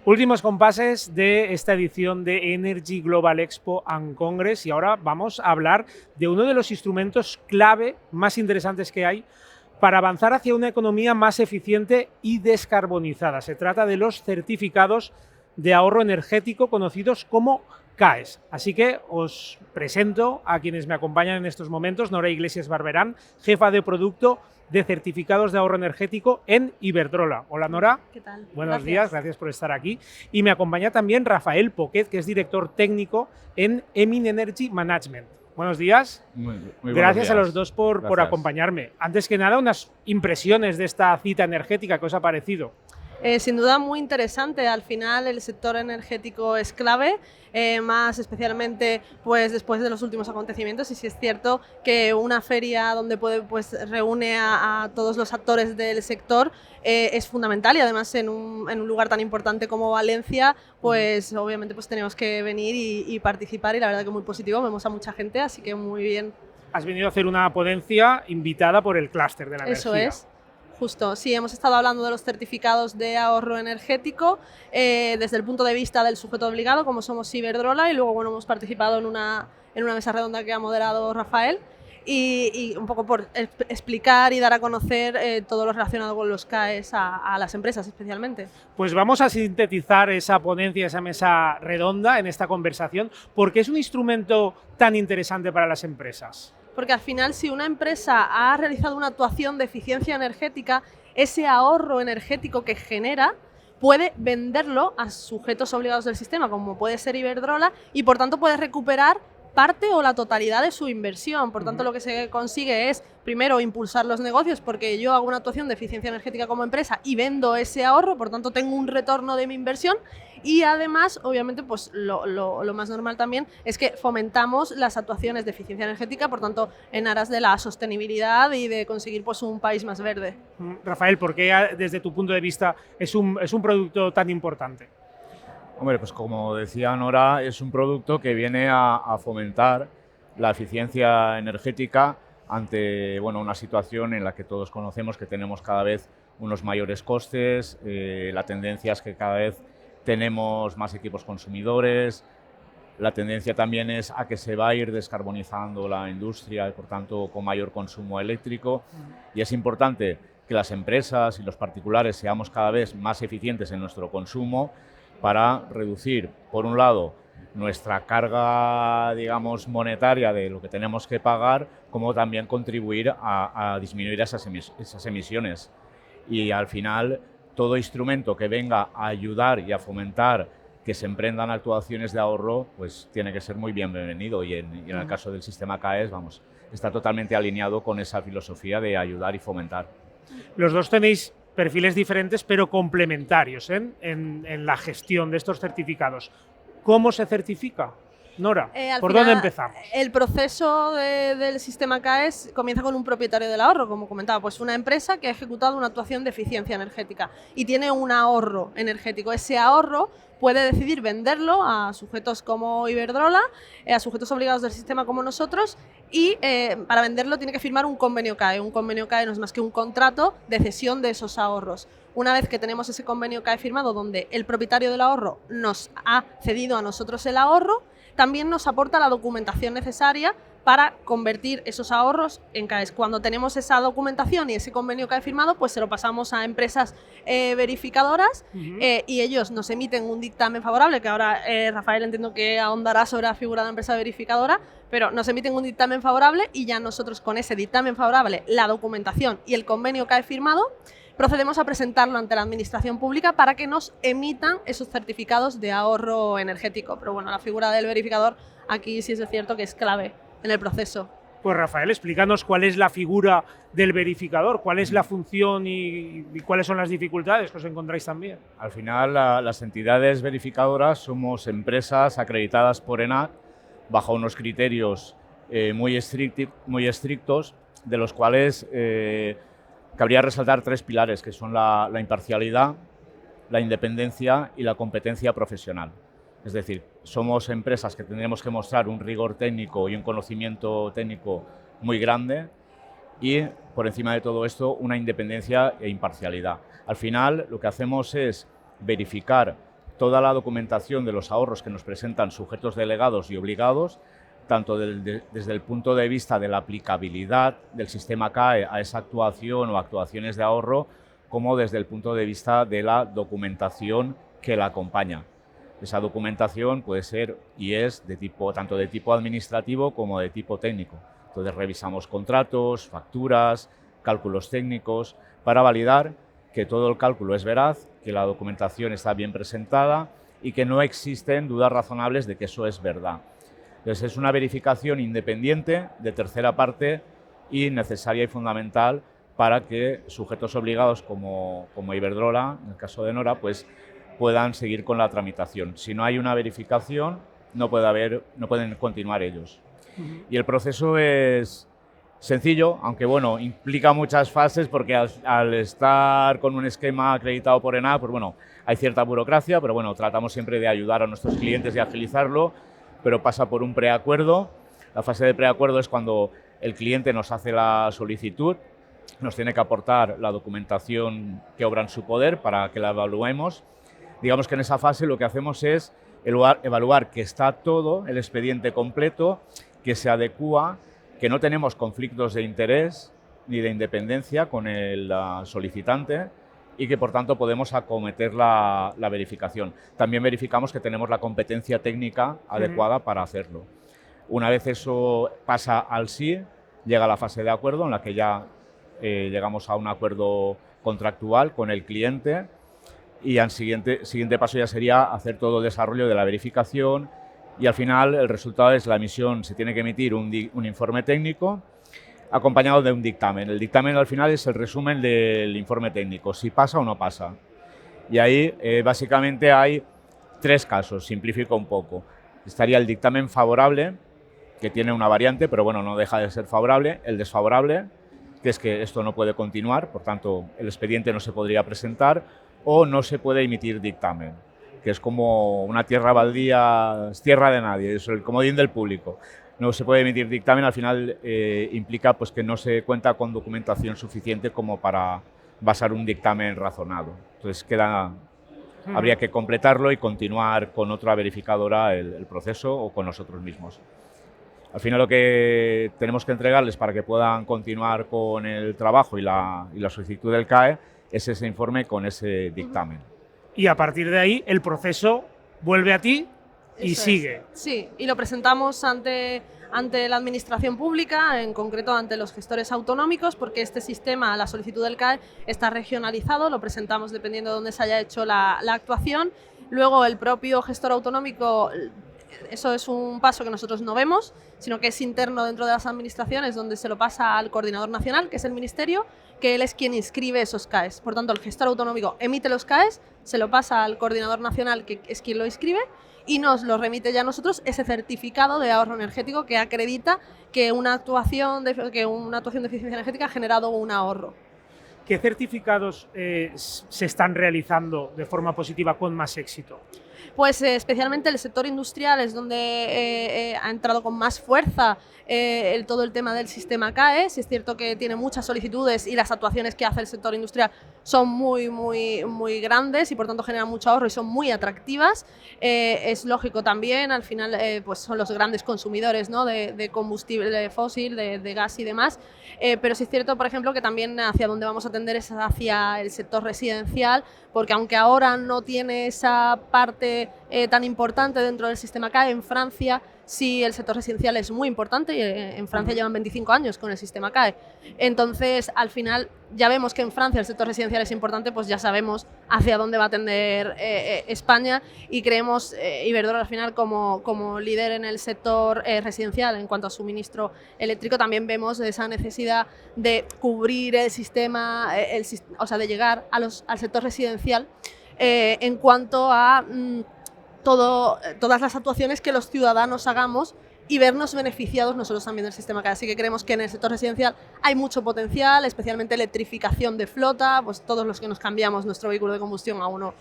Últimos compases de esta edición de Energy Global Expo and Congress y ahora vamos a hablar de uno de los instrumentos clave más interesantes que hay para avanzar hacia una economía más eficiente y descarbonizada. Se trata de los certificados de ahorro energético conocidos como CAEs. Así que os presento a quienes me acompañan en estos momentos. Nora Iglesias Barberán, jefa de producto de certificados de ahorro energético en Iberdrola. Hola Nora. ¿Qué tal? Buenos días, gracias por estar aquí. Y me acompaña también Rafael Poquet, que es director técnico en Emin Energy Management. Buenos días. Muy Gracias días. a los dos por acompañarme. Antes que nada, unas impresiones de esta cita energética, ¿qué os ha parecido? Sin duda muy interesante. Al final el sector energético es clave, más especialmente pues, después de los últimos acontecimientos, y sí es cierto que una feria donde reúne a todos los actores del sector es fundamental, y además en un lugar tan importante como Valencia, pues obviamente pues tenemos que venir y participar, y la verdad que muy positivo, vemos a mucha gente, así que muy bien. Has venido a hacer una ponencia invitada por el clúster de la Eso energía. es. Justo, sí, hemos estado hablando de los certificados de ahorro energético desde el punto de vista del sujeto obligado, como somos Iberdrola, y luego bueno, hemos participado en una mesa redonda que ha moderado Rafael, y un poco por explicar y dar a conocer todo lo relacionado con los CAEs a las empresas especialmente. Pues vamos a sintetizar esa ponencia, esa mesa redonda en esta conversación, porque es un instrumento tan interesante para las empresas. Porque al final, si una empresa ha realizado una actuación de eficiencia energética, ese ahorro energético que genera puede venderlo a sujetos obligados del sistema, como puede ser Iberdrola, y por tanto puede recuperar parte o la totalidad de su inversión. Por tanto, lo que se consigue es, primero, impulsar los negocios, porque yo hago una actuación de eficiencia energética como empresa y vendo ese ahorro, por tanto tengo un retorno de mi inversión, y además, obviamente, pues lo más normal también es que fomentamos las actuaciones de eficiencia energética, por tanto, en aras de la sostenibilidad y de conseguir pues un país más verde. Rafael, ¿por qué desde tu punto de vista es un producto tan importante? Hombre, pues como decía Nora, es un producto que viene a fomentar la eficiencia energética ante una situación en la que todos conocemos que tenemos cada vez unos mayores costes, la tendencia es que cada vez tenemos más equipos consumidores, la tendencia también es a que se va a ir descarbonizando la industria y por tanto con mayor consumo eléctrico, y es importante que las empresas y los particulares seamos cada vez más eficientes en nuestro consumo para reducir, por un lado, nuestra carga, digamos, monetaria de lo que tenemos que pagar, como también contribuir a disminuir esas emisiones. Y al final, todo instrumento que venga a ayudar y a fomentar que se emprendan actuaciones de ahorro, pues tiene que ser muy bienvenido. Y en el caso del sistema CAES, está totalmente alineado con esa filosofía de ayudar y fomentar. Los dos tenéis perfiles diferentes pero complementarios en la gestión de estos certificados. ¿Cómo se certifica? Nora, ¿por dónde empezamos? El proceso del sistema CAES comienza con un propietario del ahorro, como comentaba, pues una empresa que ha ejecutado una actuación de eficiencia energética y tiene un ahorro energético. Ese ahorro puede decidir venderlo a sujetos como Iberdrola, a sujetos obligados del sistema como nosotros, y para venderlo tiene que firmar un convenio CAE. Un convenio CAE no es más que un contrato de cesión de esos ahorros. Una vez que tenemos ese convenio CAE firmado, donde el propietario del ahorro nos ha cedido a nosotros el ahorro, también nos aporta la documentación necesaria para convertir esos ahorros en CAEs. Cuando tenemos esa documentación y ese convenio CAE firmado, pues se lo pasamos a empresas verificadoras, y ellos nos emiten un dictamen favorable, que ahora Rafael entiendo que ahondará sobre la figura de empresa verificadora, pero nos emiten un dictamen favorable y ya nosotros con ese dictamen favorable, la documentación y el convenio CAE firmado, procedemos a presentarlo ante la administración pública para que nos emitan esos certificados de ahorro energético. Pero bueno, la figura del verificador aquí sí es cierto que es clave en el proceso. Pues Rafael, explícanos cuál es la figura del verificador, cuál es la función y cuáles son las dificultades que os encontráis también. Al final, las entidades verificadoras somos empresas acreditadas por ENAC bajo unos criterios muy estrictos, de los cuales cabría resaltar tres pilares, que son la imparcialidad, la independencia y la competencia profesional. Es decir, somos empresas que tendremos que mostrar un rigor técnico y un conocimiento técnico muy grande, y por encima de todo esto una independencia e imparcialidad. Al final lo que hacemos es verificar toda la documentación de los ahorros que nos presentan sujetos delegados y obligados, tanto desde el punto de vista de la aplicabilidad del sistema CAE a esa actuación o actuaciones de ahorro, como desde el punto de vista de la documentación que la acompaña. Esa documentación puede ser y es tanto de tipo administrativo como de tipo técnico. Entonces revisamos contratos, facturas, cálculos técnicos, para validar que todo el cálculo es veraz, que la documentación está bien presentada y que no existen dudas razonables de que eso es verdad. Entonces es una verificación independiente de tercera parte y necesaria y fundamental para que sujetos obligados como Iberdrola, en el caso de Nora, pues puedan seguir con la tramitación. Si no hay una verificación, no pueden continuar ellos. Y el proceso es sencillo, aunque bueno, implica muchas fases porque al estar con un esquema acreditado por ENAC, pues bueno, hay cierta burocracia, pero bueno, tratamos siempre de ayudar a nuestros clientes y agilizarlo, pero pasa por un preacuerdo. La fase de preacuerdo es cuando el cliente nos hace la solicitud, nos tiene que aportar la documentación que obra en su poder para que la evaluemos. Digamos que en esa fase lo que hacemos es evaluar que está todo el expediente completo, que se adecúa, que no tenemos conflictos de interés ni de independencia con el solicitante y que por tanto podemos acometer la verificación. También verificamos que tenemos la competencia técnica adecuada para hacerlo. Una vez eso pasa al sí, llega la fase de acuerdo en la que ya llegamos a un acuerdo contractual con el cliente y el siguiente paso ya sería hacer todo el desarrollo de la verificación y al final el resultado es la emisión. Se tiene que emitir un informe técnico acompañado de un dictamen. El dictamen al final es el resumen del informe técnico, si pasa o no pasa. Y ahí básicamente hay 3 casos, simplifico un poco. Estaría el dictamen favorable, que tiene una variante, pero bueno, no deja de ser favorable. El desfavorable, que es que esto no puede continuar, por tanto el expediente no se podría presentar o no se puede emitir dictamen, que es como una tierra baldía, es tierra de nadie, es el comodín del público. No se puede emitir dictamen, al final implica pues, que no se cuenta con documentación suficiente como para basar un dictamen razonado. Entonces habría que completarlo y continuar con otra verificadora el proceso o con nosotros mismos. Al final lo que tenemos que entregarles para que puedan continuar con el trabajo y la solicitud del CAE es ese informe con ese dictamen. Y a partir de ahí el proceso vuelve a ti y Eso sigue. es. Sí, y lo presentamos ante la administración pública, en concreto ante los gestores autonómicos, porque este sistema, la solicitud del CAE, está regionalizado, lo presentamos dependiendo de dónde se haya hecho la actuación. Luego el propio gestor autonómico, eso es un paso que nosotros no vemos, sino que es interno dentro de las administraciones, donde se lo pasa al coordinador nacional, que es el ministerio, que él es quien inscribe esos CAEs. Por tanto, el gestor autonómico emite los CAEs, se lo pasa al coordinador nacional, que es quien lo inscribe, y nos lo remite ya a nosotros ese certificado de ahorro energético que acredita que una actuación de eficiencia energética ha generado un ahorro. ¿Qué certificados se están realizando de forma positiva con más éxito? Pues especialmente el sector industrial es donde ha entrado con más fuerza todo el tema del sistema CAE. Sí es cierto que tiene muchas solicitudes y las actuaciones que hace el sector industrial son muy grandes y por tanto generan mucho ahorro y son muy atractivas. Es lógico también, al final pues son los grandes consumidores, ¿no? de combustible fósil, de gas y demás, pero sí es cierto, por ejemplo, que también hacia donde vamos a tender es hacia el sector residencial, porque aunque ahora no tiene esa parte tan importante dentro del sistema CAE, en Francia sí el sector residencial es muy importante y en Francia llevan 25 años con el sistema CAE. Entonces, al final, ya vemos que en Francia el sector residencial es importante, pues ya sabemos hacia dónde va a tender España y creemos Iberdrola al final como líder en el sector residencial en cuanto a suministro eléctrico. También vemos esa necesidad de cubrir el sistema, o sea, de llegar al sector residencial en cuanto a todas las actuaciones que los ciudadanos hagamos y vernos beneficiados nosotros también del sistema CAE. Así que creemos que en el sector residencial hay mucho potencial, especialmente electrificación de flota, pues todos los que nos cambiamos nuestro vehículo de combustión a uno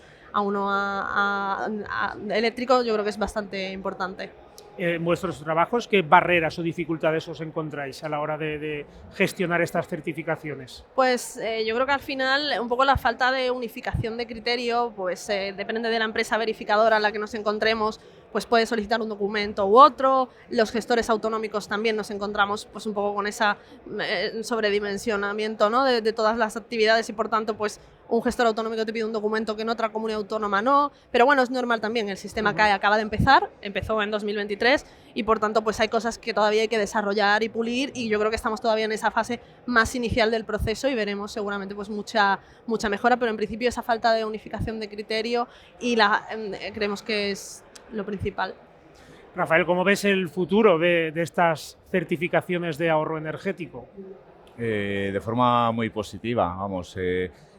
eléctrico, yo creo que es bastante importante. En vuestros trabajos, ¿qué barreras o dificultades os encontráis a la hora de gestionar estas certificaciones? Pues yo creo que al final un poco la falta de unificación de criterio, pues depende de la empresa verificadora en la que nos encontremos, pues puede solicitar un documento u otro. Los gestores autonómicos también nos encontramos pues un poco con ese sobredimensionamiento, ¿no? de todas las actividades y por tanto pues un gestor autonómico te pide un documento que en otra comunidad autónoma no, pero bueno, es normal también, el sistema CAE acaba de empezar, empezó en 2023 y por tanto pues hay cosas que todavía hay que desarrollar y pulir y yo creo que estamos todavía en esa fase más inicial del proceso y veremos seguramente pues mucha mejora, pero en principio esa falta de unificación de criterio y creemos que es lo principal. Rafael, ¿cómo ves el futuro de estas certificaciones de ahorro energético? De forma muy positiva, vamos.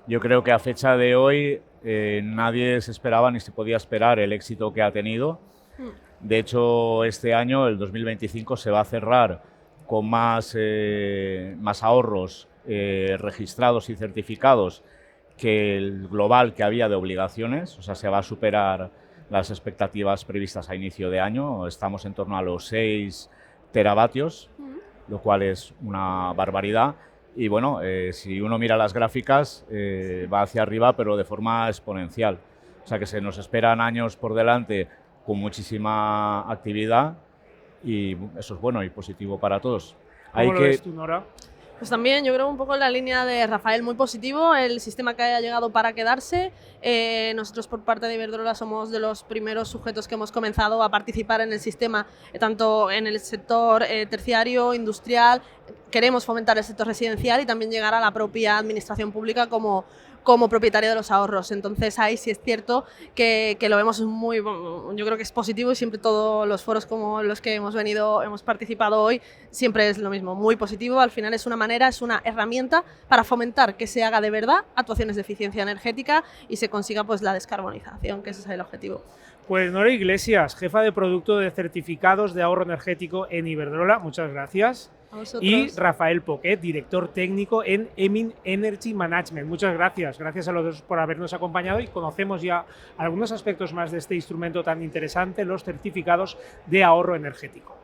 Yo creo que a fecha de hoy nadie se esperaba ni se podía esperar el éxito que ha tenido. De hecho, este año, el 2025, se va a cerrar con más ahorros registrados y certificados que el global que había de obligaciones, o sea, se va a superar las expectativas previstas a inicio de año. Estamos en torno a los 6 teravatios, lo cual es una barbaridad. Y bueno, si uno mira las gráficas, va hacia arriba, pero de forma exponencial. O sea que se nos esperan años por delante con muchísima actividad y eso es bueno y positivo para todos. ¿Cómo lo ves tú, Nora? Pues también yo creo un poco en la línea de Rafael, muy positivo, el sistema CAE ha llegado para quedarse. Nosotros por parte de Iberdrola somos de los primeros sujetos que hemos comenzado a participar en el sistema, tanto en el sector terciario, industrial, queremos fomentar el sector residencial y también llegar a la propia administración pública como propietario de los ahorros. Entonces ahí sí es cierto que lo vemos muy, yo creo que es positivo y siempre todos los foros como los que hemos participado hoy, siempre es lo mismo, muy positivo. Al final es una herramienta para fomentar que se haga de verdad actuaciones de eficiencia energética y se consiga pues la descarbonización, que ese es el objetivo. Pues Nora Iglesias, jefa de producto de certificados de ahorro energético en Iberdrola, muchas gracias. Y Rafael Poquet, director técnico en Emin Energy Management. Muchas gracias. Gracias a los dos por habernos acompañado y conocemos ya algunos aspectos más de este instrumento tan interesante, los certificados de ahorro energético.